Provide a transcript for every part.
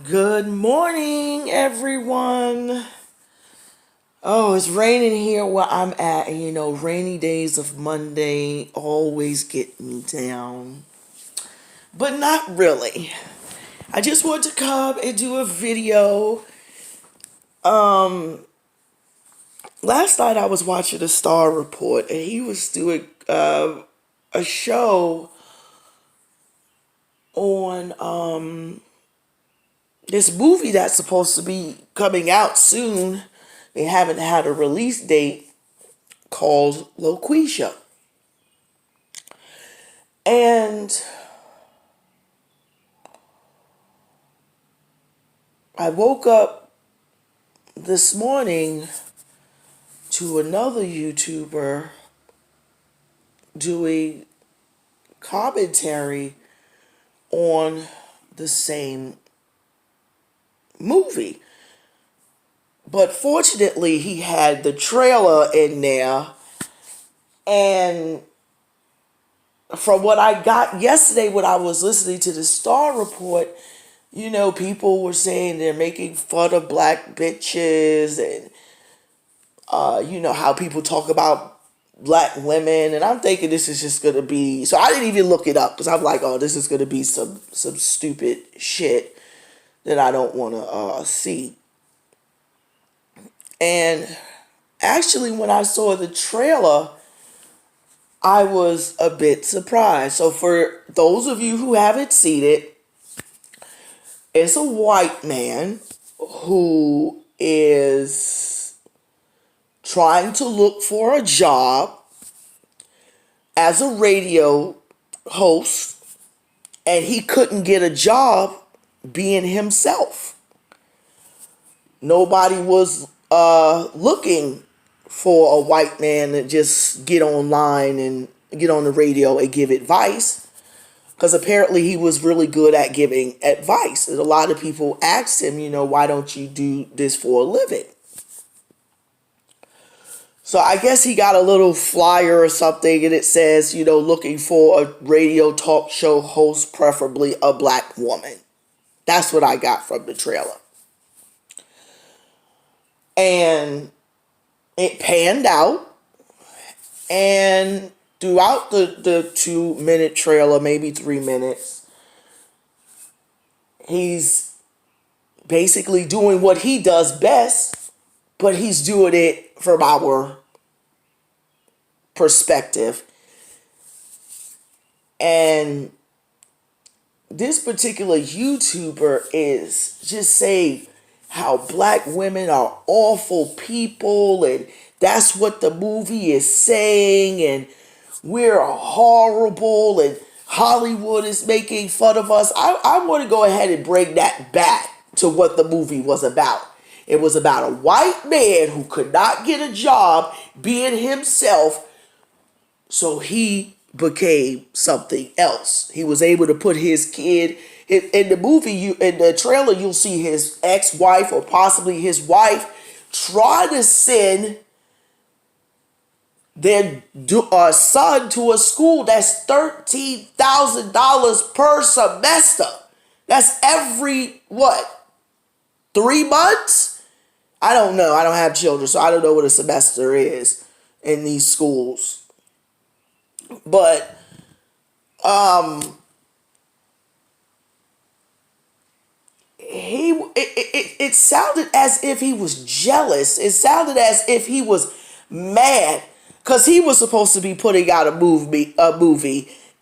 Good morning, everyone. Oh, it's raining here where I'm at. And rainy days of Monday always get me down. But not really. I just want to come and do a video. Um, Last night I was watching the Star Report and he was doing a show on this movie that's supposed to be coming out soon. They haven't had a release date, called Loqueesha. And I woke up this morning to another YouTuber doing commentary on the same movie. But fortunately, he had the trailer in there. And from what I got yesterday when I was listening to the Star Report, people were saying they're making fun of black bitches and, how people talk about black women. And I'm thinking this is just going to be, so I didn't even look it up because I'm like, oh, this is going to be some stupid shit that I don't want to see. And actually, when I saw the trailer, I was a bit surprised. So for those of you who haven't seen it, it's a white man who is trying to look for a job as a radio host, and he couldn't get a job being himself. Nobody was looking for a white man to just get online and get on the radio and give advice, because apparently he was really good at giving advice. And a lot of people asked him, why don't you do this for a living? So I guess he got a little flyer or something, and it says, looking for a radio talk show host, preferably a black woman. That's what I got from the trailer. And it panned out. And throughout the 2-minute trailer, maybe 3 minutes, he's basically doing what he does best, but he's doing it from our perspective. And this particular YouTuber is just saying how black women are awful people, and that's what the movie is saying, and we're horrible, and Hollywood is making fun of us. I want to go ahead and bring that back to what the movie was about. It was about a white man who could not get a job being himself, so he became something else. He was able to put his kid in the movie. In the trailer, you'll see his ex-wife or possibly his wife try to send their son to a school that's $13,000 per semester. That's every 3 months? I don't know. I don't have children, so I don't know what a semester is in these schools. But it sounded as if he was jealous. It sounded as if he was mad because he was supposed to be putting out a movie,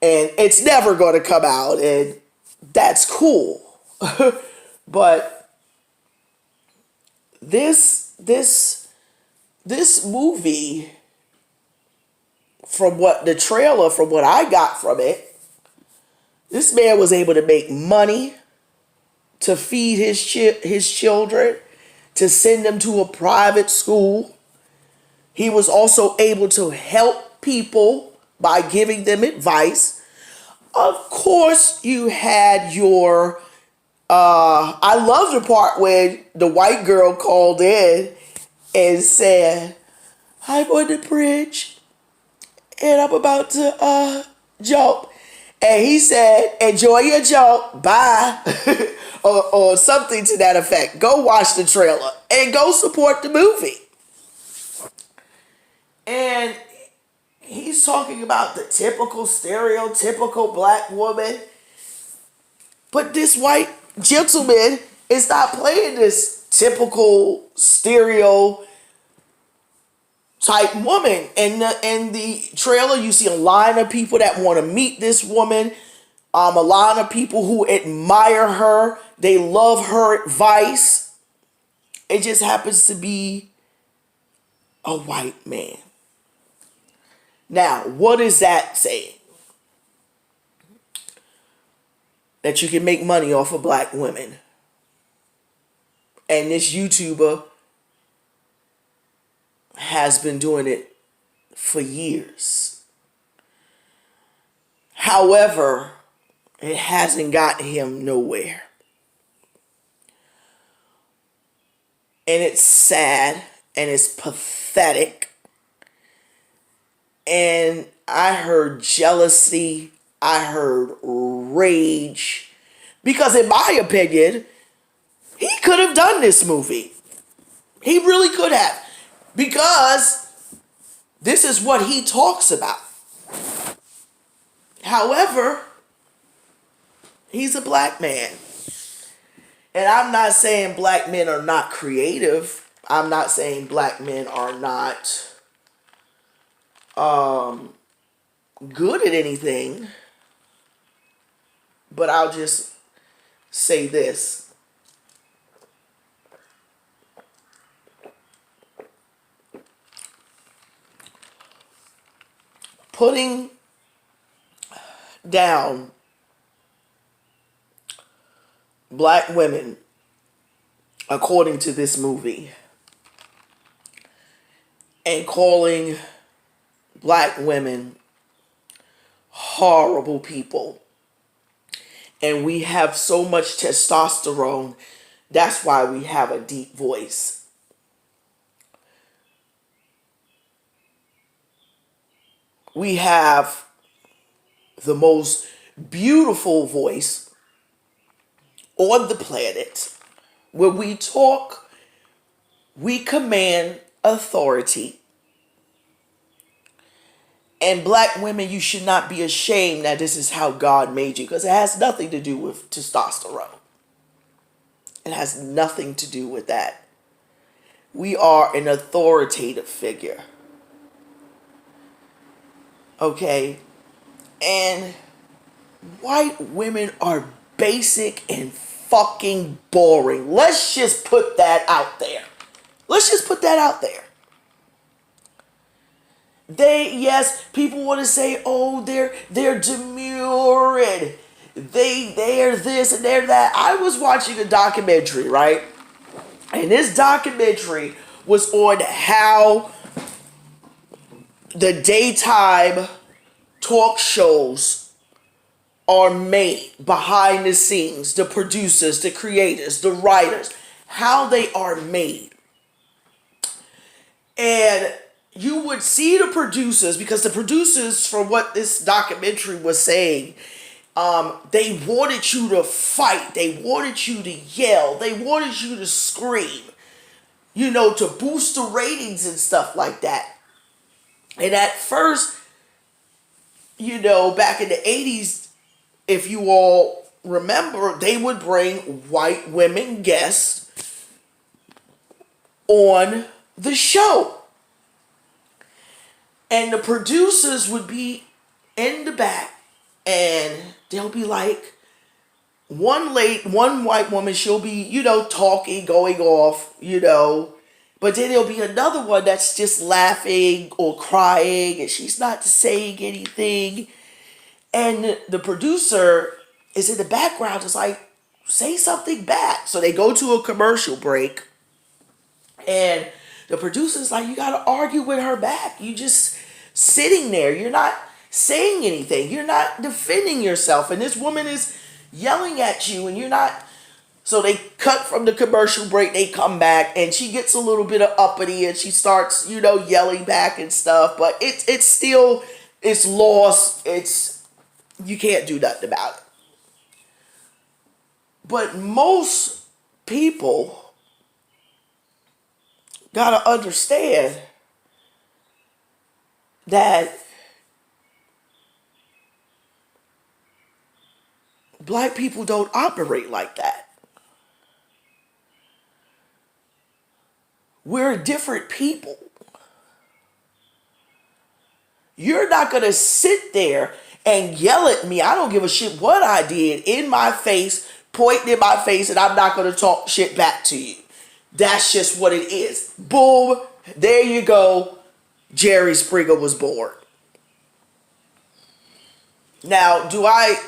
and it's never going to come out, and that's cool. But this movie, from what I got from it, this man was able to make money to feed his children, to send them to a private school. He was also able to help people by giving them advice. Of course, you had your I love the part when the white girl called in and said, "I'm on the bridge and I'm about to jump." And he said, enjoy your joke, bye. or something to that effect. Go watch the trailer and go support the movie. And he's talking about the typical, stereotypical black woman. But this white gentleman is not playing this typical stereo type woman. In the trailer, you see a line of people that want to meet this woman. A lot of people who admire her. They love her advice. It just happens to be a white man. Now, what is that saying? That you can make money off of black women. And this YouTuber has been doing it for years. However, it hasn't got him nowhere. And it's sad and it's pathetic. And I heard jealousy. I heard rage. Because in my opinion, he could have done this movie. He really could have. Because this is what he talks about. However, he's a black man. And I'm not saying black men are not creative. I'm not saying black men are not good at anything. But I'll just say this. Putting down black women, according to this movie, and calling black women horrible people. And we have so much testosterone. That's why we have a deep voice. We have the most beautiful voice on the planet. When we talk, we command authority. And black women, you should not be ashamed that this is how God made you, because it has nothing to do with testosterone. It has nothing to do with that. We are an authoritative figure. Okay? And white women are basic and fucking boring. Let's just put that out there. Let's just put that out there. Yes, people want to say, oh, they're demure and they're this and they're that. I was watching a documentary, right? And this documentary was on how the daytime talk shows are made behind the scenes, the producers, the creators, the writers, how they are made. And you would see the producers, because the producers, from what this documentary was saying, they wanted you to fight. They wanted you to yell. They wanted you to scream, to boost the ratings and stuff like that. And at first, back in the 80s, if you all remember, they would bring white women guests on the show. And the producers would be in the back, and they'll be like, one white woman, she'll be, talking, going off, but then there'll be another one that's just laughing or crying, and she's not saying anything. And the producer is in the background, just like, say something back. So they go to a commercial break, and the producer's like, you got to argue with her back. You just sitting there. You're not saying anything. You're not defending yourself. And this woman is yelling at you, and you're not. So they cut from the commercial break. They come back, and she gets a little bit of uppity, and she starts, yelling back and stuff. But it's still, it's lost. You can't do nothing about it. But most people gotta understand that black people don't operate like that. We're different people. You're not gonna sit there and yell at me. I don't give a shit what I did in my face, pointing in my face, and I'm not gonna talk shit back to you. That's just what it is. Boom, there you go. Jerry Springer was born. Now, do I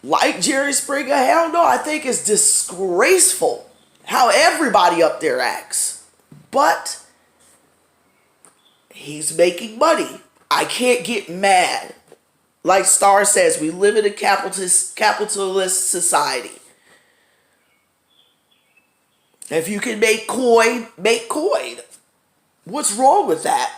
like Jerry Springer? Hell no. I think it's disgraceful how everybody up there acts. But he's making money. I can't get mad. Like Star says, we live in a capitalist society. If you can make coin, make coin. What's wrong with that?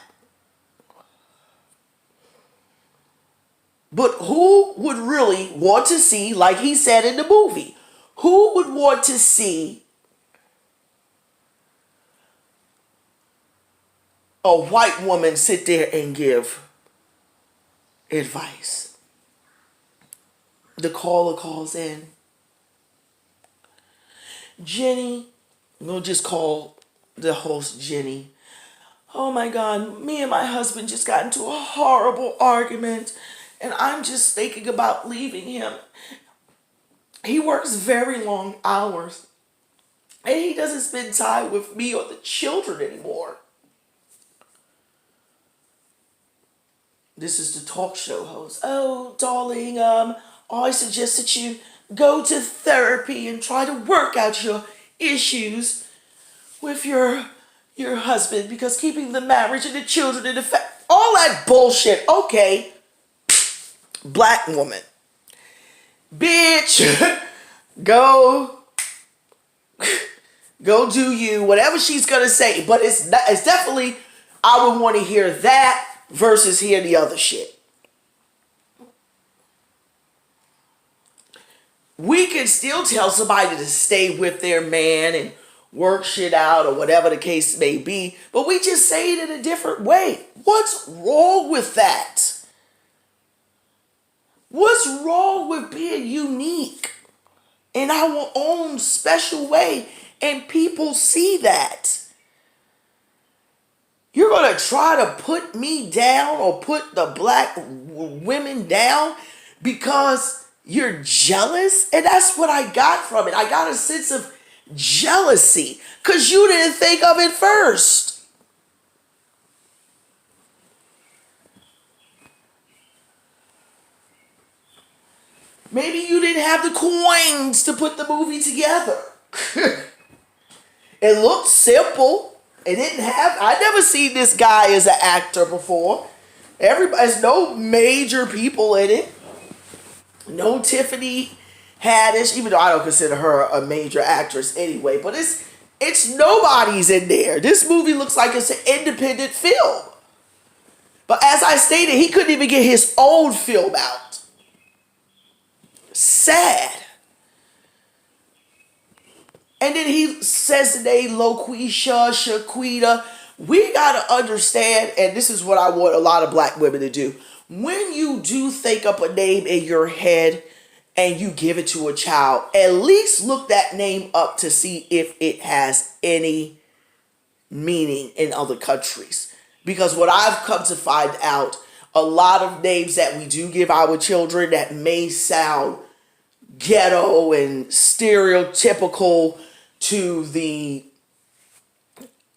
But who would really want to see, like he said in the movie, who would want to see a white woman sit there and give advice? The caller calls in. Jenny, we'll just call the host Jenny. Oh my God, me and my husband just got into a horrible argument and I'm just thinking about leaving him. He works very long hours and he doesn't spend time with me or the children anymore. This is the talk show host. Oh, darling, I suggest that you go to therapy and try to work out your issues with your husband, because keeping the marriage and the children and all that bullshit. Okay, black woman, bitch, go do you, whatever she's gonna say. But it's definitely, I would want to hear that versus hear the other shit. We can still tell somebody to stay with their man and work shit out or whatever the case may be, but we just say it in a different way. What's wrong with that? What's wrong with being unique in our own special way and people see that? You're going to try to put me down or put the black women down because you're jealous? And that's what I got from it. I got a sense of jealousy because you didn't think of it first. Maybe you didn't have the coins to put the movie together. It looked simple. It didn't have, I never seen this guy as an actor before. There's no major people in it. No Tiffany Haddish, even though I don't consider her a major actress anyway, but it's nobody's in there. This movie looks like it's an independent film. But as I stated, he couldn't even get his own film out. Sad. And then he says the name Loqueesha, Shaquita. We got to understand, and this is what I want a lot of black women to do. When you do think up a name in your head and you give it to a child, at least look that name up to see if it has any meaning in other countries. Because what I've come to find out, a lot of names that we do give our children that may sound ghetto and stereotypical to the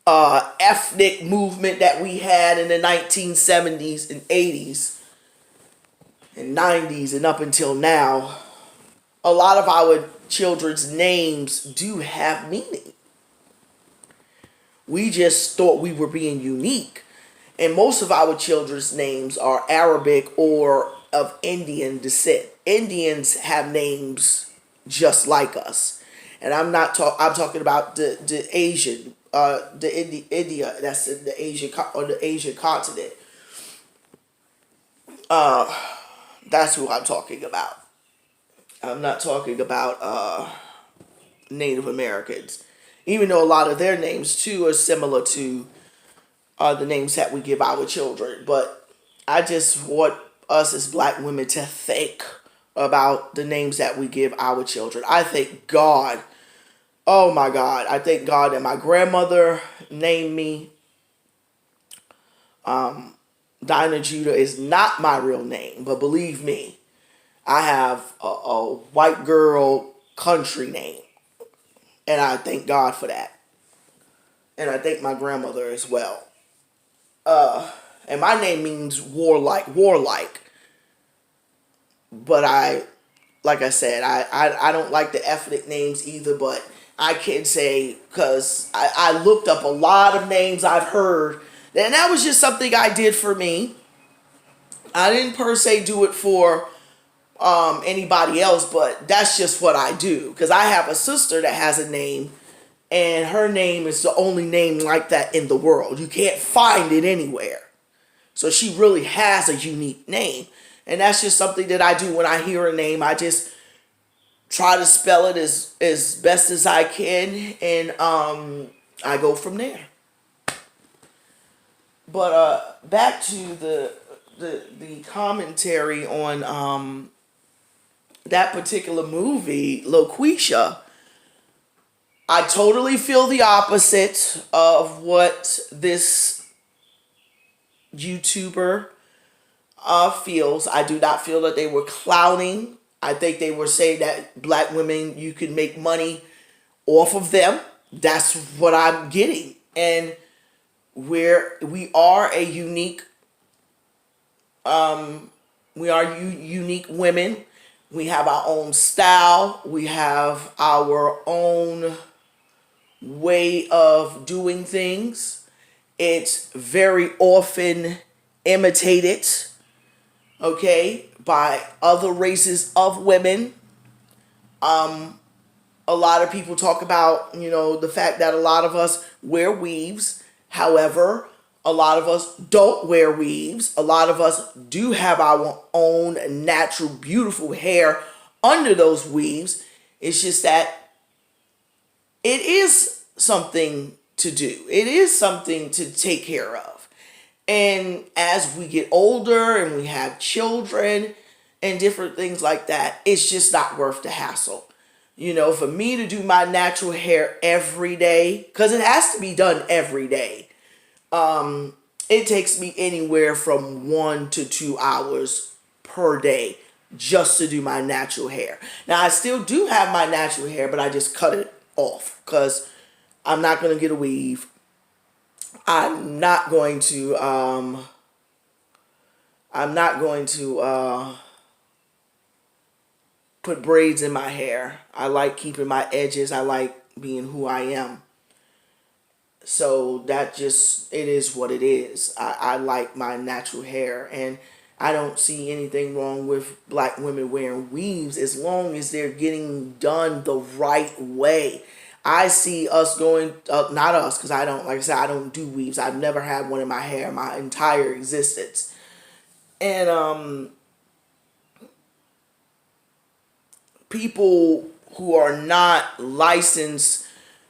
ethnic movement that we had in the 1970s and 80s and 90s and up until now, a lot of our children's names do have meaning. We just thought we were being unique. And most of our children's names are Arabic or of Indian descent. Indians have names just like us. And I'm talking about the Asian, India, that's in the Asian continent. That's who I'm talking about. I'm not talking about Native Americans, even though a lot of their names too are similar to the names that we give our children. But I just want us as black women to think about the names that we give our children. I thank God. Oh my God. I thank God that my grandmother named me Dinah Judah is not my real name, but believe me, I have a white girl country name. And I thank God for that. And I thank my grandmother as well. And my name means warlike. But like I said, I don't like the ethnic names either, but I can say, because I looked up a lot of names I've heard, and that was just something I did for me. I didn't per se do it for anybody else, but that's just what I do. Because I have a sister that has a name, and her name is the only name like that in the world. You can't find it anywhere. So she really has a unique name. And that's just something that I do when I hear a name. I just try to spell it as best as I can, and I go from there. But back to the commentary on that particular movie, Loqueesha. I totally feel the opposite of what this YouTuber feels. I do not feel that they were clowning. I think they were saying that black women, you can make money off of them. That's what I'm getting. And we are a unique, unique women. We have our own style. We have our own way of doing things. It's very often imitated, okay, by other races of women. A lot of people talk about, the fact that a lot of us wear weaves. However, a lot of us don't wear weaves. A lot of us do have our own natural, beautiful hair under those weaves. It's just that it is something to do. It is something to take care of. And as we get older and we have children and different things like that, it's just not worth the hassle. For me to do my natural hair every day, because it has to be done every day, it takes me anywhere from 1 to 2 hours per day just to do my natural hair. Now, I still do have my natural hair, but I just cut it off because I'm not going to get a weave. I'm not going to put braids in my hair. I like keeping my edges. I like being who I am. So it is what it is. I like my natural hair, and I don't see anything wrong with black women wearing weaves as long as they're getting done the right way. I see us going, not us, because I don't, like I said, I don't do weaves. I've never had one in my hair my entire existence. And people who are not licensed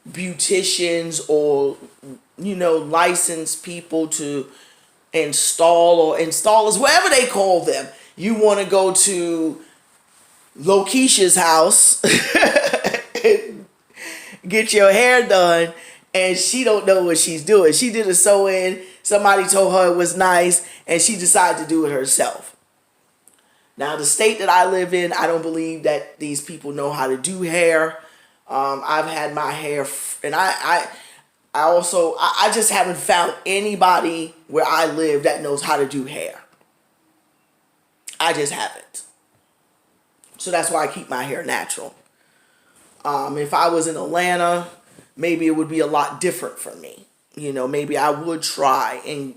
beauticians or, licensed people to install or installers, whatever they call them, you want to go to Loqueesha's house and get your hair done, and she don't know what she's doing. She did a sew-in, somebody told her it was nice, and she decided to do it herself. Now, the state that I live in, I don't believe that these people know how to do hair. I've had my hair, and I just haven't found anybody where I live that knows how to do hair. I just haven't. So that's why I keep my hair natural. If I was in Atlanta, maybe it would be a lot different for me. Maybe I would try and,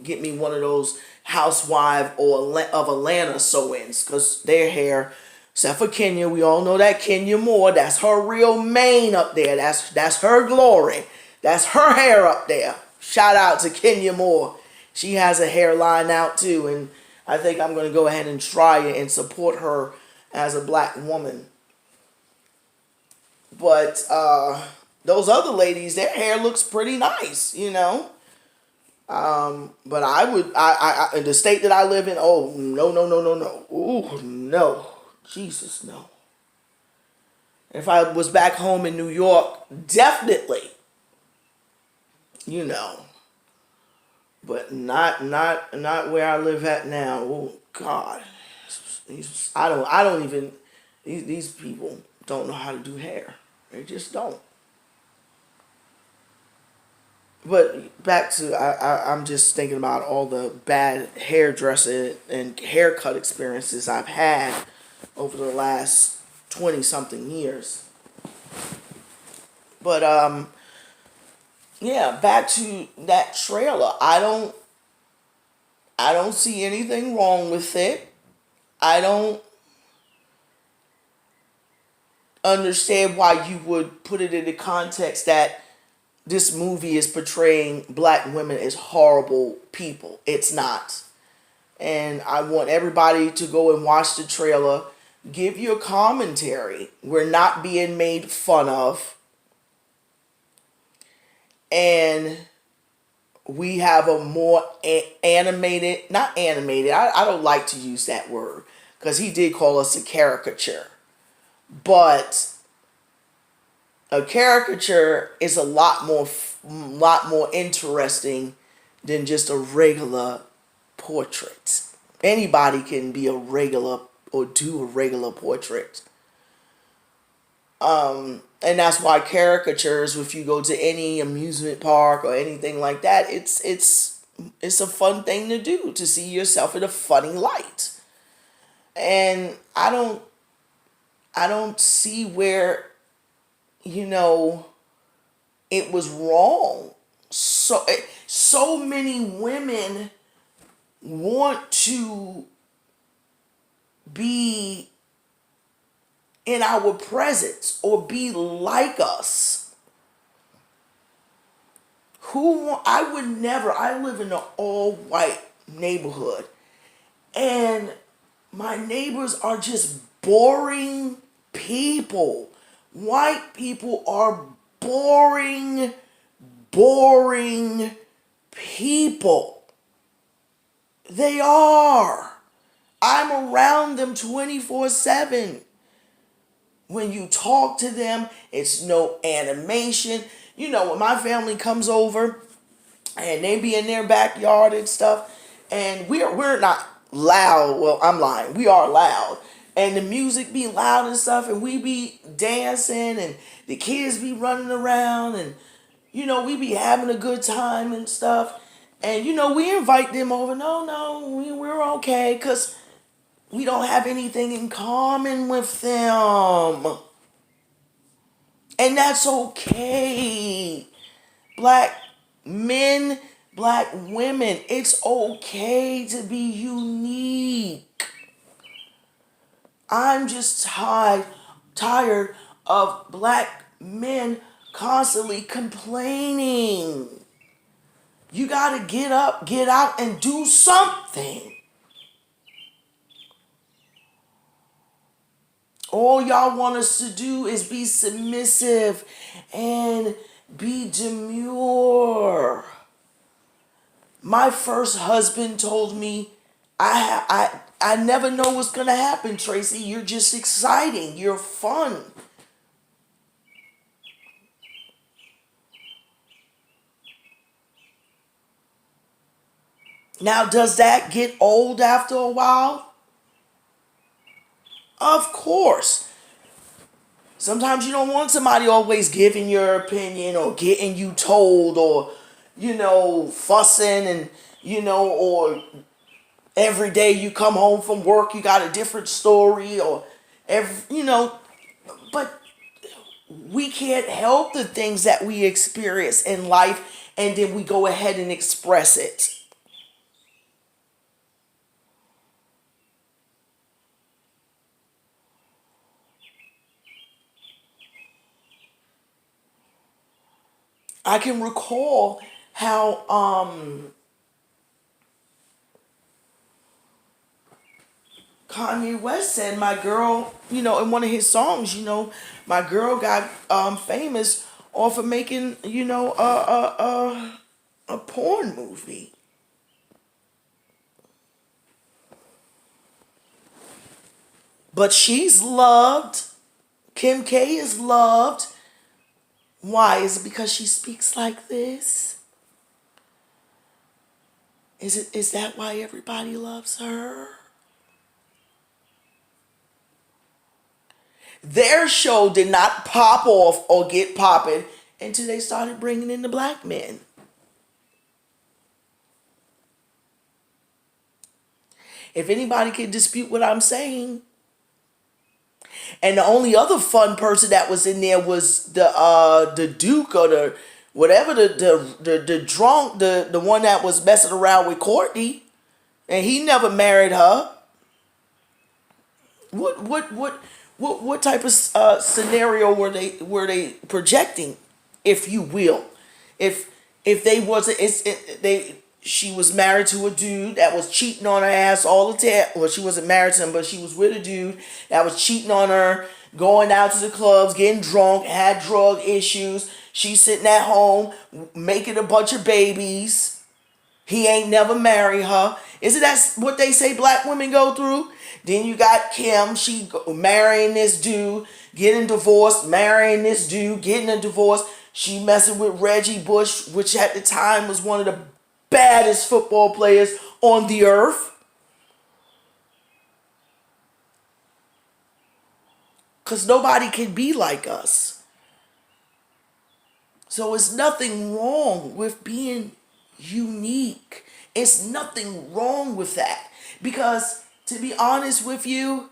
get me one of those housewife or of Atlanta sew-ins, because their hair, except for Kenya, we all know that Kenya Moore, that's her real mane up there. That's her glory. That's her hair up there. Shout out to Kenya Moore. She has a hairline out too, and I think I'm going to go ahead and try it and support her as a black woman. But those other ladies, their hair looks pretty nice, you know. But I would, in the state that I live in, oh no, no, no, no, no, ooh, no, Jesus, no. If I was back home in New York, definitely, you know, but not where I live at now. Oh God, I don't even. These people don't know how to do hair. They just don't. But back to I'm just thinking about all the bad hairdressing and haircut experiences I've had over the last 20 something years. But yeah, back to that trailer. I don't see anything wrong with it. I don't understand why you would put it in the context that this movie is portraying black women as horrible people. It's not. And I want everybody to go and watch the trailer. Give your commentary. We're not being made fun of. And we have a more animated, not animated, I don't like to use that word because he did call us a caricature. But a caricature is a lot more interesting than just a regular portrait. Anybody can be a regular or do a regular portrait. And that's why caricatures, if you go to any amusement park or anything like that, it's a fun thing to do, to see yourself in a funny light. And I don't see where, you know, it was wrong. So many women want to be in our presence or be like us. I would never. I live in an all white neighborhood, and my neighbors are just boring people. White people are boring, boring people. They are. I'm around them 24/7. When you talk to them, it's no animation. You know, when my family comes over and they be in their backyard and stuff, and we're not loud. Well, I'm lying. We are loud. And the music be loud and stuff, and we be dancing, and the kids be running around, and you know, we be having a good time and stuff. And you know, we invite them over. No, no, we're okay, because we don't have anything in common with them. And that's okay. Black men, black women, it's okay to be unique. I'm just tired of black men constantly complaining. You gotta get up, get out, and do something. All y'all want us to do is be submissive and be demure. My first husband told me, I never know what's gonna happen, Tracy. You're just exciting. You're fun. Now, does that get old after a while? Of course. Sometimes you don't want somebody always giving your opinion or getting you told or, you know, fussing and, you know, or every day you come home from work, you got a different story or you know, but we can't help the things that we experience in life and then we go ahead and express it. I can recall how Kanye West said, "My girl," in one of his songs, my girl got famous off of making, a porn movie. But she's loved. Kim K is loved. Why? Is it because she speaks like this? Is that why everybody loves her? Their show did not pop off or get popping until they started bringing in the black men. If anybody can dispute what I'm saying, and the only other fun person that was in there was the Duke, or the whatever, the drunk, the one that was messing around with Courtney, and he never married her. What type of scenario were they projecting, if you will? If they wasn't, they she was married to a dude that was cheating on her ass all the time. Well, she wasn't married to him, but she was with a dude that was cheating on her, going out to the clubs, getting drunk, had drug issues. She's sitting at home making a bunch of babies. He ain't never married her. Isn't that what they say black women go through? Then you got Kim. She marrying this dude, getting divorced, marrying this dude, getting a divorce. She messing with Reggie Bush, which at the time was one of the baddest football players on the earth. Because nobody can be like us. So it's nothing wrong with being unique. It's nothing wrong with that. Because to be honest with you,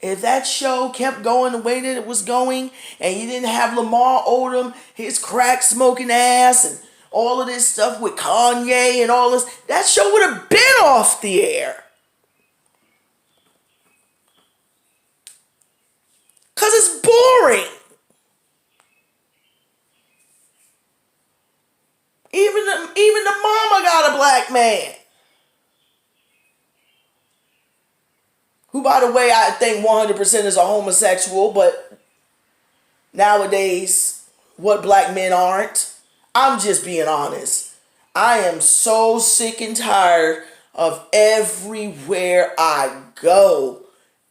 if that show kept going the way that it was going, and you didn't have Lamar Odom, his crack smoking ass, and all of this stuff with Kanye and all this, that show would have been off the air. Because it's boring. Even the mama got a black man. Who, by the way, I think 100% is a homosexual, but nowadays, what black men aren't? I'm just being honest. I am so sick and tired of everywhere I go.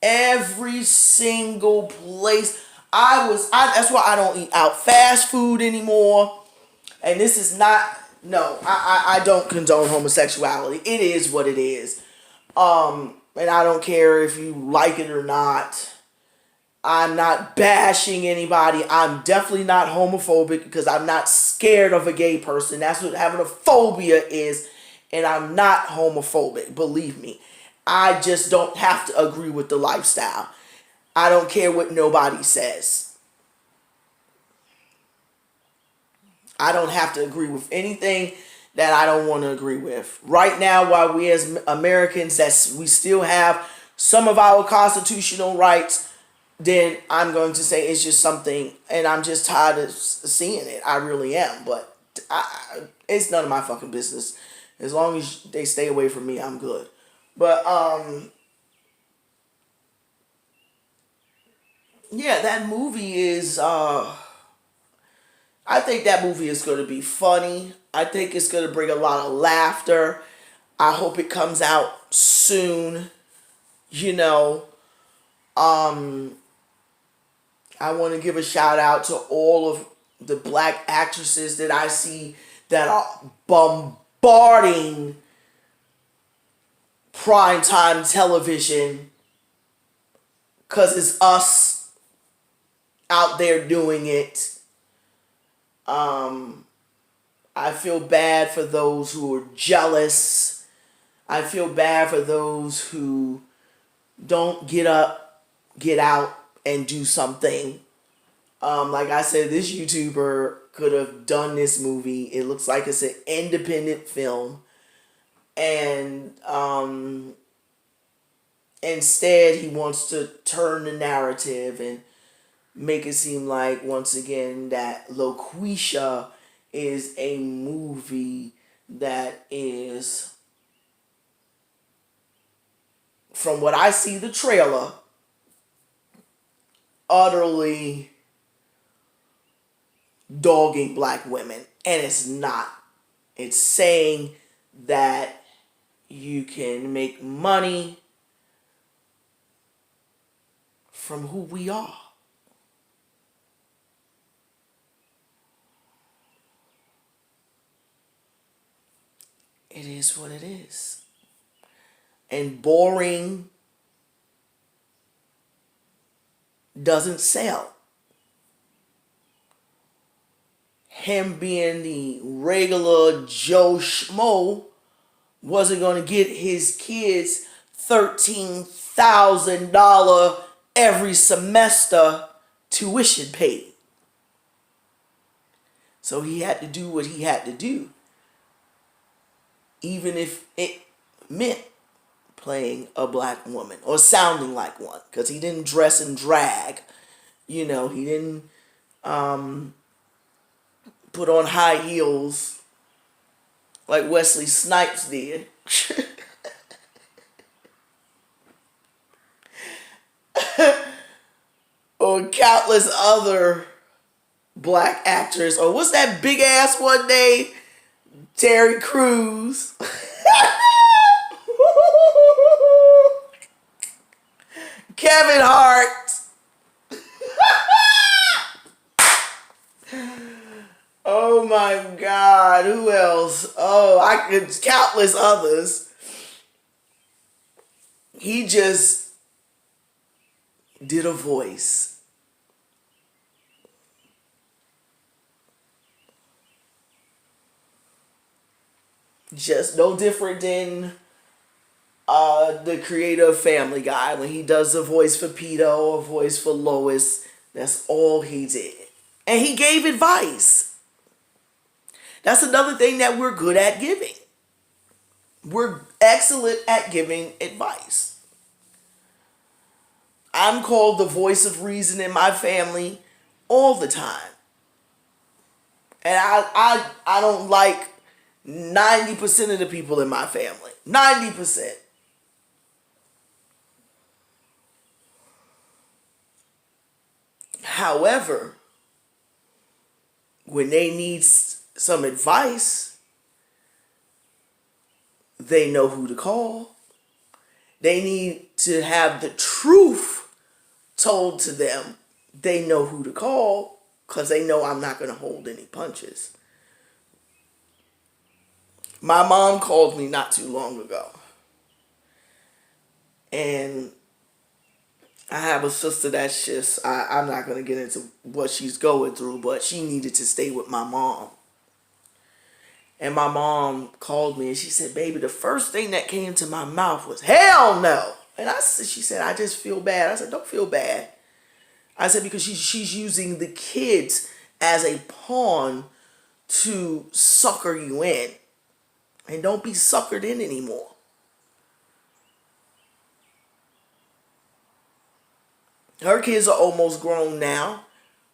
Every single place. That's why I don't eat out fast food anymore. And this is not, no, I don't condone homosexuality. It is what it is. And I don't care if you like it or not. I'm not bashing anybody. I'm definitely not homophobic because I'm not scared of a gay person. That's what having a phobia is. And I'm not homophobic, believe me. I just don't have to agree with the lifestyle. I don't care what nobody says. I don't have to agree with anything that I don't want to agree with. Right now, while we as Americans, we still have some of our constitutional rights, then I'm going to say it's just something, and I'm just tired of seeing it. I really am, but it's none of my fucking business. As long as they stay away from me, I'm good. But yeah, that movie is. I think that movie is going to be funny. I think it's going to bring a lot of laughter. I hope it comes out soon. You know, I want to give a shout out to all of the black actresses that I see that are bombarding primetime television because it's us out there doing it. I feel bad for those who are jealous. I feel bad for those who don't get up, get out, and do something. Like I said, this YouTuber could have done this movie. It looks like it's an independent film. And instead, he wants to turn the narrative and make it seem like, once again, that Loqueesha is a movie that is from what I see the trailer, utterly dogging black women. And it's not. It's saying that you can make money from who we are. It is what it is. And boring doesn't sell. Him being the regular Joe Schmo wasn't going to get his kids $13,000 every semester tuition paid. So he had to do what he had to do, even if it meant playing a black woman or sounding like one, because he didn't dress in drag. He didn't put on high heels like Wesley Snipes did. Or countless other black actors. Or what's that big ass one day? Terry Crews. Kevin Hart. Oh my God, who else? Oh, countless others. He just did a voice. Just no different than the creator of Family Guy when he does a voice for Peter or a voice for Lois. That's all he did. And he gave advice. That's another thing that we're good at giving. We're excellent at giving advice. I'm called the voice of reason in my family all the time. And I don't like 90% of the people in my family. 90%. However, when they need some advice, they know who to call. They need to have the truth told to them. They know who to call because they know I'm not going to hold any punches. My mom called me not too long ago. And I have a sister that's just, I'm not going to get into what she's going through, but she needed to stay with my mom. And my mom called me and she said, baby, the first thing that came to my mouth was, hell no. And she said, I just feel bad. I said, don't feel bad. I said, because she's using the kids as a pawn to sucker you in. And don't be suckered in anymore. Her kids are almost grown now.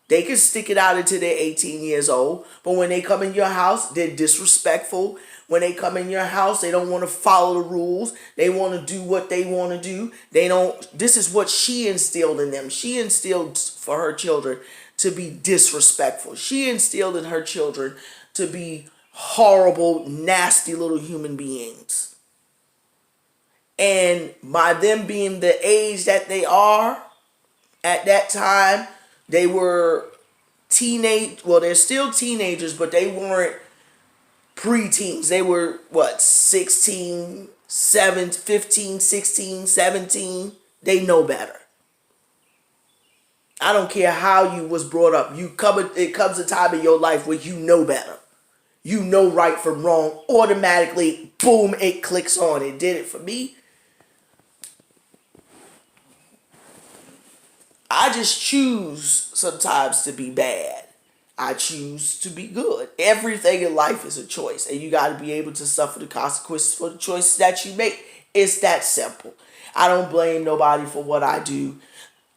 They can stick it out until they're 18 years old. But when they come in your house, they're disrespectful. When they come in your house, they don't want to follow the rules. They want to do what they want to do. This is what she instilled in them. She instilled for her children to be disrespectful. She instilled in her children to be horrible, nasty little human beings. And by them being the age that they are, at that time, they were they're still teenagers, but they weren't preteens. They were, 15, 16, 17. They know better. I don't care how you was brought up. It comes a time in your life where you know better. You know right from wrong. Automatically, boom, it clicks on. It did it for me. I just choose sometimes to be bad. I choose to be good. Everything in life is a choice, and you got to be able to suffer the consequences for the choices that you make. It's that simple. I don't blame nobody for what I do.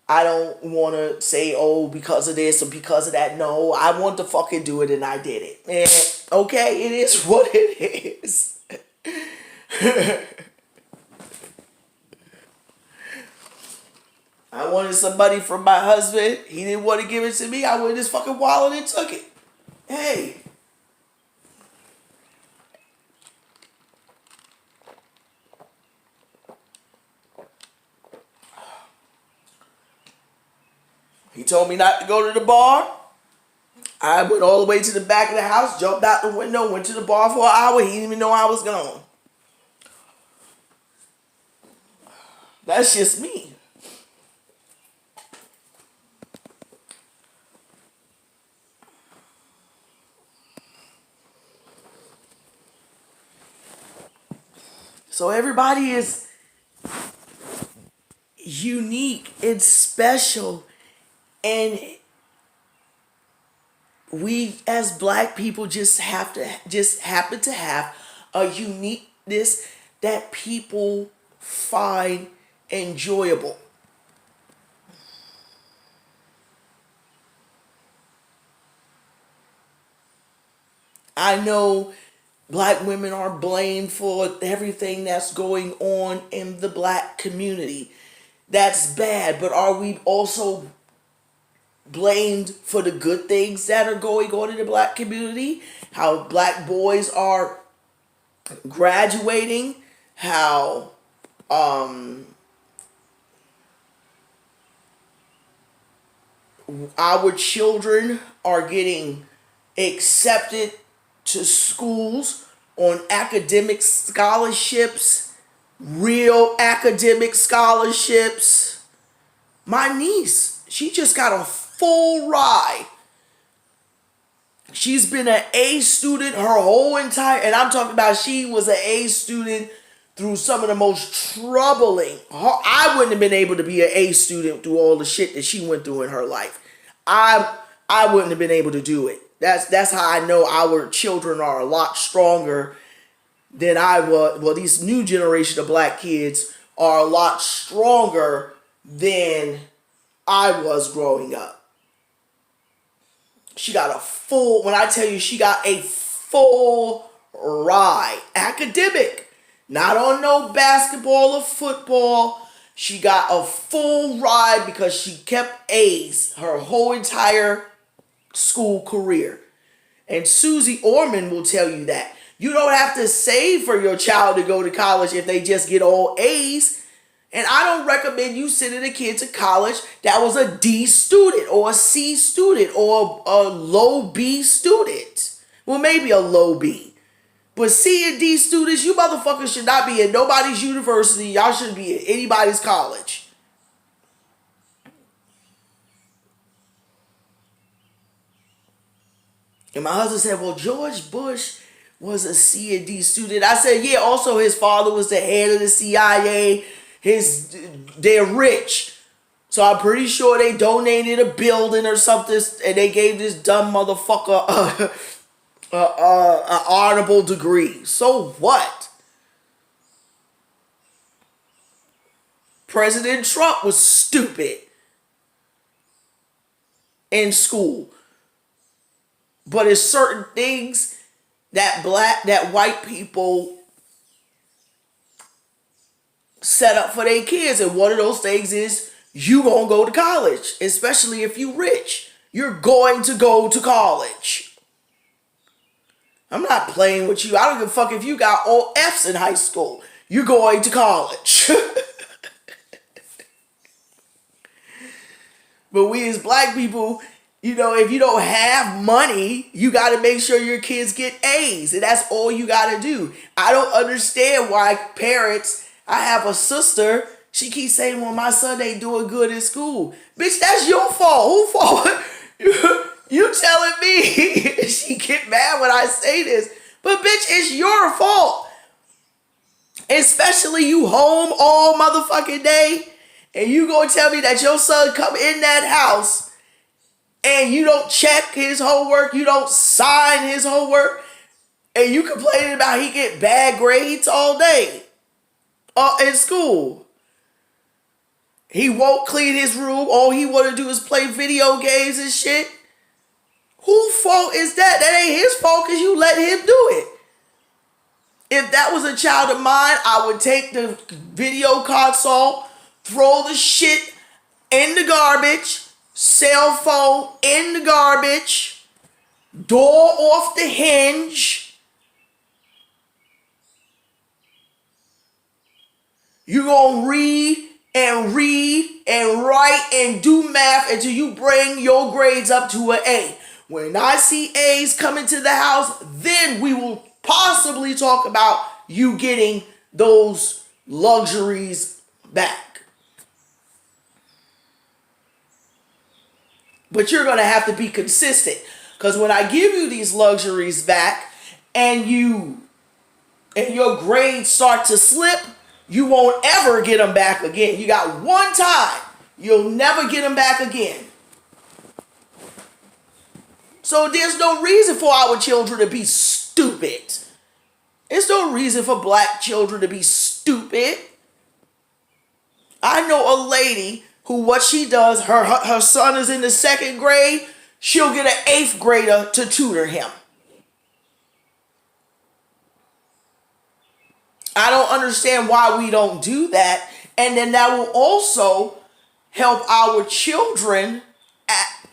I don't want to say, oh, because of this or because of that. No, I want to fucking do it, and I did it. And okay, it is what it is. I wanted some money from my husband. He didn't want to give it to me. I went in his fucking wallet and took it. Hey. He told me not to go to the bar. I went all the way to the back of the house, jumped out the window, went to the bar for an hour. He didn't even know I was gone. That's just me. So everybody is unique and special, and we as black people just happen to have a uniqueness that people find enjoyable. I know black women are blamed for everything that's going on in the black community. That's bad, but are we also blamed for the good things that are going on in the black community? How black boys are graduating, how our children are getting accepted to schools on academic scholarships, real academic scholarships. My niece, she just got a full ride. She's been an A student her whole entire, and I'm talking about she was an A student through some of the most troubling. I wouldn't have been able to be an A student through all the shit that she went through in her life. I wouldn't have been able to do it. That's how I know our children are a lot stronger than I was. Well, these new generation of black kids are a lot stronger than I was growing up. She got a full, when I tell you she got a full ride. Academic. Not on no basketball or football. She got a full ride because she kept A's her whole entire school career. And Susie Orman will tell you that. You don't have to save for your child to go to college if they just get all A's. And I don't recommend you sending a kid to college that was a D student or a C student or a low B student. Well, maybe a low B. But C and D students, you motherfuckers should not be in nobody's university. Y'all shouldn't be in anybody's college. And my husband said, well, George Bush was a C and D student. I said, yeah, also his father was the head of the CIA. They're rich. So I'm pretty sure they donated a building or something and they gave this dumb motherfucker an honorable degree. So what? President Trump was stupid in school. But it's certain things that white people set up for their kids, and one of those things is you gonna go to college, especially if you rich. You're going to go to college. I'm not playing with you. I don't give a fuck if you got all F's in high school. You're going to college. But we as black people, you know, if you don't have money, you got to make sure your kids get A's, and that's all you got to do. I don't understand why parents. I have a sister. She keeps saying, well, my son ain't doing good in school. Bitch, that's your fault. Who fault? You telling me. She get mad when I say this. But bitch, it's your fault. Especially you home all motherfucking day. And you gonna tell me that your son come in that house and you don't check his homework. You don't sign his homework. And you complaining about he get bad grades all day. In school. He won't clean his room. All he want to do is play video games and shit. Whose fault is that? That ain't his fault because you let him do it. If that was a child of mine, I would take the video console, throw the shit in the garbage, cell phone in the garbage, door off the hinge. You're going to read and write and do math until you bring your grades up to an A. When I see A's come into the house, then we will possibly talk about you getting those luxuries back. But you're going to have to be consistent. Because when I give you these luxuries back and your grades start to slip, you won't ever get them back again. You got one time. You'll never get them back again. So there's no reason for our children to be stupid. There's no reason for black children to be stupid. I know a lady who, what she does, her son is in the 2nd grade, she'll get an 8th grader to tutor him. I don't understand why we don't do that. And then that will also help our children,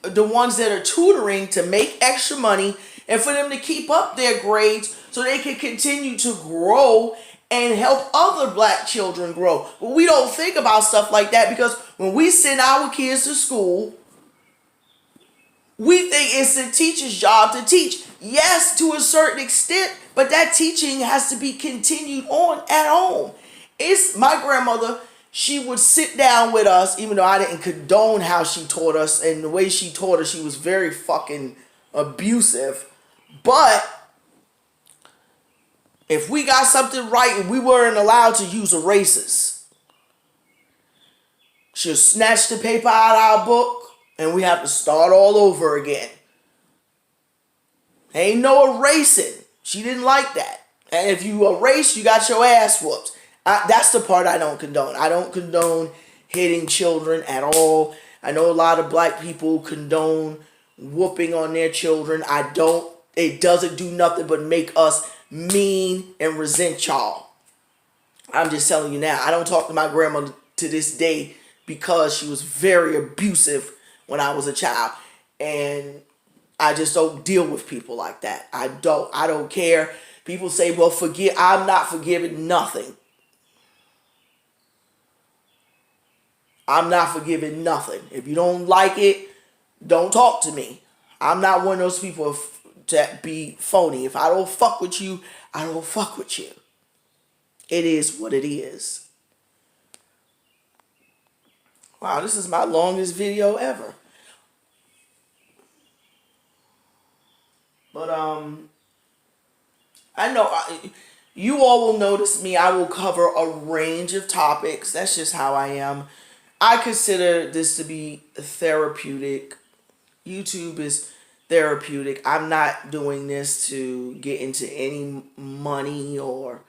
the ones that are tutoring, to make extra money and for them to keep up their grades so they can continue to grow and help other black children grow. But we don't think about stuff like that because when we send our kids to school, we think it's the teacher's job to teach. Yes, to a certain extent, but that teaching has to be continued on at home. It's my grandmother, she would sit down with us, even though I didn't condone how she taught us, and the way she taught us, she was very fucking abusive. But if we got something right and we weren't allowed to use erasers, she'll snatch the paper out of our book and we have to start all over again. Ain't no erasing. She didn't like that. And if you erase, you got your ass whooped. That's the part I don't condone. I don't condone hitting children at all. I know a lot of black people condone whooping on their children. I don't. It doesn't do nothing but make us mean and resent y'all. I'm just telling you now. I don't talk to my grandma to this day because she was very abusive when I was a child. And I just don't deal with people like that. I don't care. People say, well, I'm not forgiving nothing. I'm not forgiving nothing. If you don't like it, don't talk to me. I'm not one of those people to be phony. If I don't fuck with you, I don't fuck with you. It is what it is. Wow, this is my longest video ever. But I know you all will notice me. I will cover a range of topics. That's just how I am. I consider this to be therapeutic. YouTube is therapeutic. I'm not doing this to get into any money or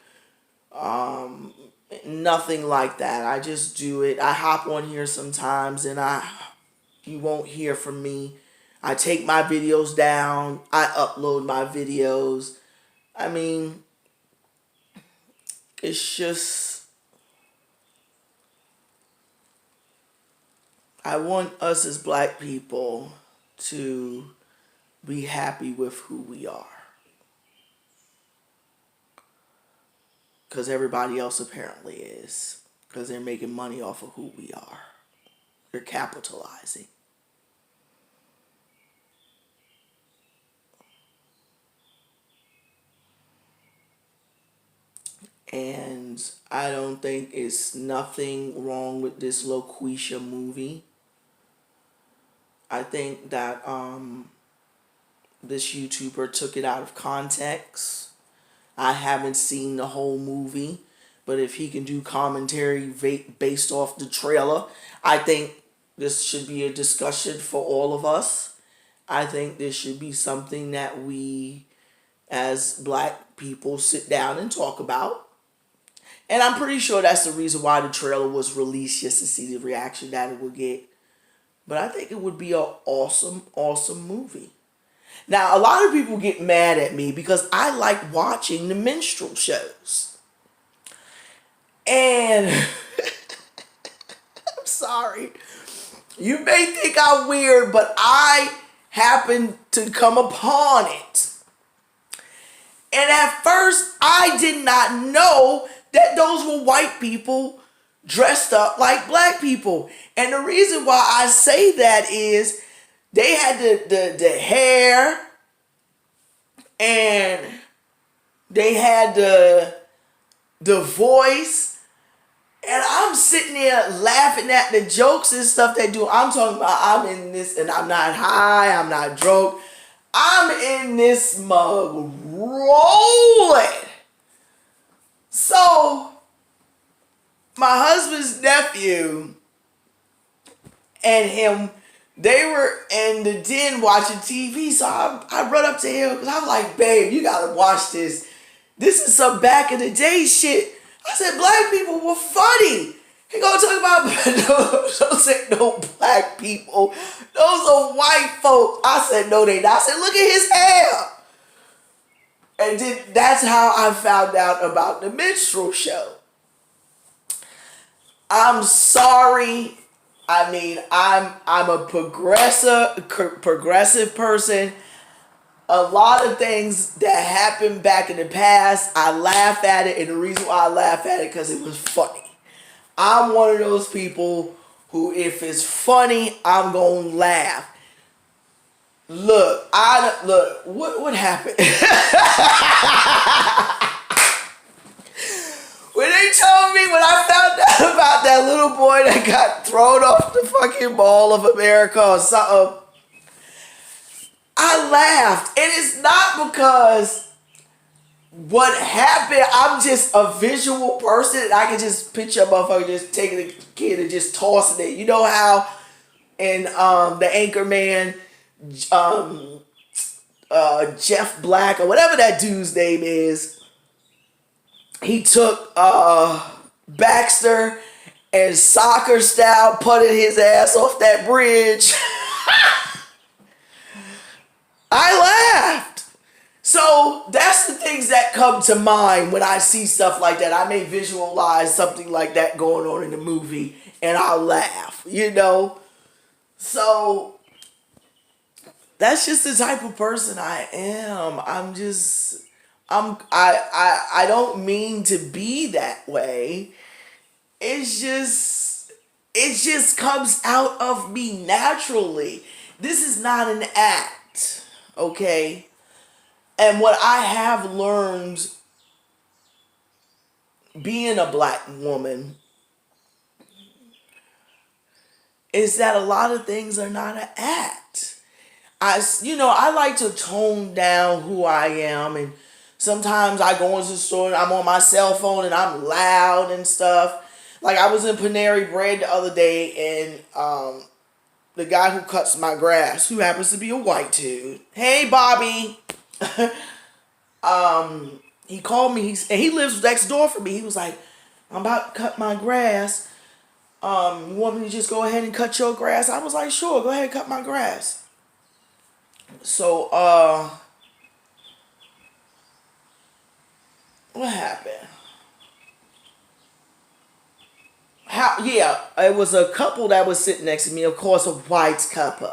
nothing like that. I just do it. I hop on here sometimes and you won't hear from me. I take my videos down. I upload my videos. I mean, it's just, I want us as black people to be happy with who we are. Because everybody else apparently is. Because they're making money off of who we are. They're capitalizing. And I don't think it's nothing wrong with this Loqueesha movie. I think that this YouTuber took it out of context. I haven't seen the whole movie, but if he can do commentary based off the trailer, I think this should be a discussion for all of us. I think this should be something that we, as black people, sit down and talk about. And I'm pretty sure that's the reason why the trailer was released, just to see the reaction that it would get. But I think it would be an awesome, awesome movie. Now, a lot of people get mad at me because I like watching the minstrel shows. And I'm sorry. You may think I'm weird, but I happened to come upon it. And at first, I did not know that those were white people dressed up like black people. And the reason why I say that is they had the hair, and they had the voice, and I'm sitting there laughing at the jokes and stuff they do. I'm talking about I'm in this, and I'm not high, I'm not drunk. I'm in this mug rolling. So, my husband's nephew and him, they were in the den watching TV. So I run up to him because I'm like, babe, you gotta watch this. This is some back in the day shit. I said, black people were funny. He gonna talk about, no, those ain't no black people. Those are white folks. I said, no, they not. I said, look at his hair. And then that's how I found out about the minstrel show. I'm sorry. I mean, I'm a progressive person. A lot of things that happened back in the past, I laugh at it, and the reason why I laugh at it because it was funny. I'm one of those people who, if it's funny, I'm gonna laugh. Look, what happened? When they told me, when I found out about that little boy that got thrown off the fucking Mall of America or something, I laughed. And it's not because what happened, I'm just a visual person, and I can just picture a motherfucker just taking a kid and just tossing it. You know how in the Anchorman, Jeff Black or whatever that dude's name is, he took Baxter and soccer style putted his ass off that bridge. I laughed. So that's the things that come to mind when I see stuff like that. I may visualize something like that going on in the movie and I'll laugh, you know? So that's just the type of person I am. I don't mean to be that way. It just comes out of me naturally. This is not an act, okay? And what I have learned being a black woman is that a lot of things are not an act. I like to tone down who I am, and sometimes I go into the store and I'm on my cell phone and I'm loud and stuff. Like I was in Panera Bread the other day, and the guy who cuts my grass, who happens to be a white dude, hey Bobby, he called me, and he lives next door from me. He was like, I'm about to cut my grass. You want me to just go ahead and cut your grass? I was like, sure, go ahead and cut my grass. So, what happened? Yeah, it was a couple that was sitting next to me. Of course, a white couple,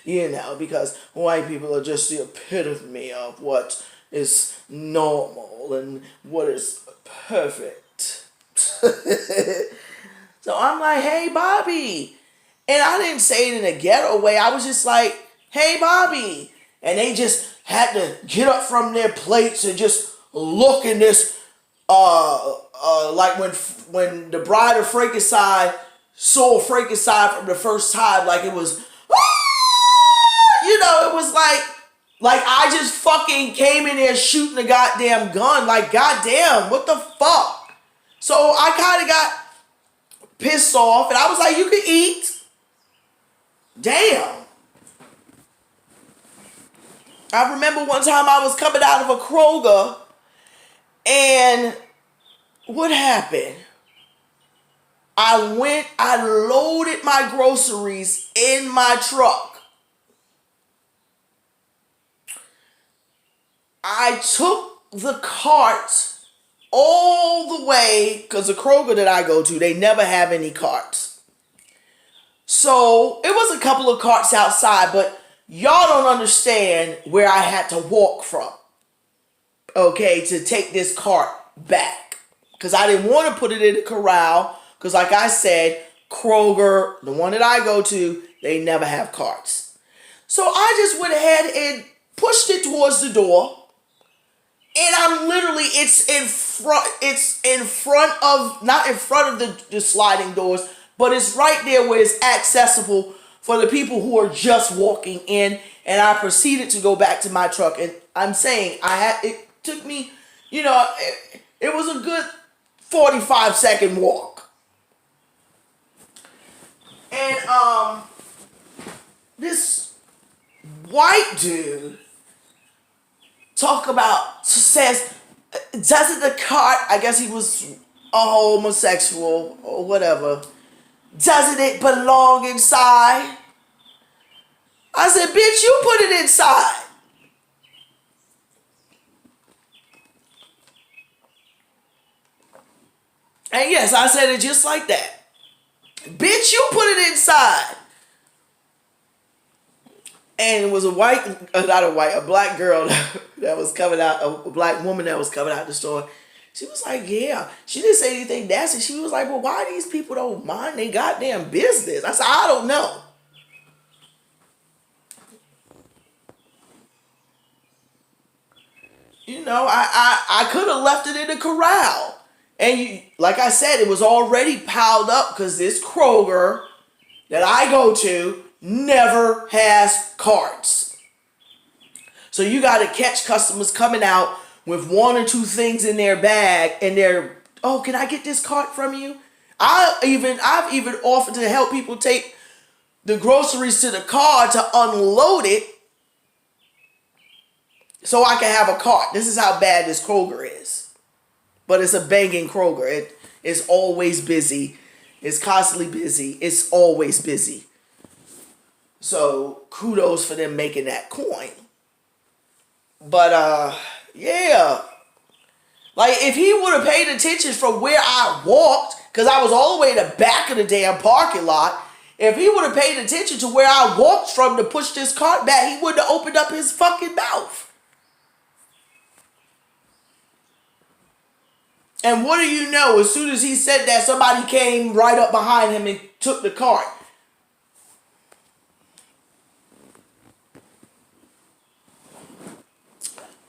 because white people are just the epitome of what is normal and what is perfect. So I'm like, hey, Bobby. And I didn't say it in a ghetto way. I was just like, hey, Bobby. And they just had to get up from their plates and just look in this, like when the Bride of Frankenstein saw Frankenstein from the first time, like it was, it was like I just fucking came in there shooting a goddamn gun. Like, goddamn, what the fuck? So I kind of got pissed off, and I was like, you can eat. Damn. I remember one time I was coming out of a Kroger, and what happened? I loaded my groceries in my truck. I took the cart all the way, because the Kroger that I go to, they never have any carts. So it was a couple of carts outside, but y'all don't understand where I had to walk from, okay, to take this cart back. Because I didn't want to put it in the corral, because like I said, Kroger, the one that I go to, they never have carts. So I just went ahead and pushed it towards the door. And I'm literally, it's in front of, not in front of the sliding doors, but it's right there where it's accessible for the people who are just walking in. And I proceeded to go back to my truck. And I'm saying, it took me, it was a good 45-second walk. And this white dude says, doesn't the cart, I guess he was a homosexual or whatever, doesn't it belong inside? I said, bitch, you put it inside. And yes, I said it just like that. Bitch, you put it inside. And it was a black girl that was coming out, a black woman that was coming out the store. She was like, yeah. She didn't say anything nasty. She was like, well, why these people don't mind their goddamn business? I said, I don't know. I could have left it in the corral. And like I said, it was already piled up because this Kroger that I go to never has carts. So you got to catch customers coming out with one or two things in their bag and they're, oh, can I get this cart from you? I've even offered to help people take the groceries to the car to unload it so I can have a cart. This is how bad this Kroger is. But it's a banging Kroger. It's always busy. It's constantly busy. It's always busy. So kudos for them making that coin. But yeah. Like if he would have paid attention from where I walked, because I was all the way in the back of the damn parking lot. If he would have paid attention to where I walked from to push this cart back, he wouldn't have opened up his fucking mouth. And what do you know? As soon as he said that, somebody came right up behind him and took the cart.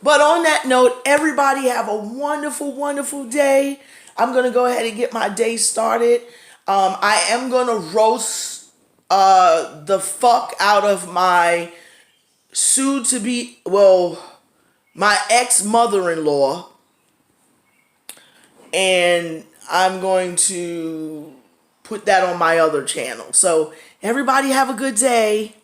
But on that note, everybody have a wonderful, wonderful day. I'm going to go ahead and get my day started. I am going to roast the fuck out of my my ex-mother-in-law. And I'm going to put that on my other channel. So everybody have a good day.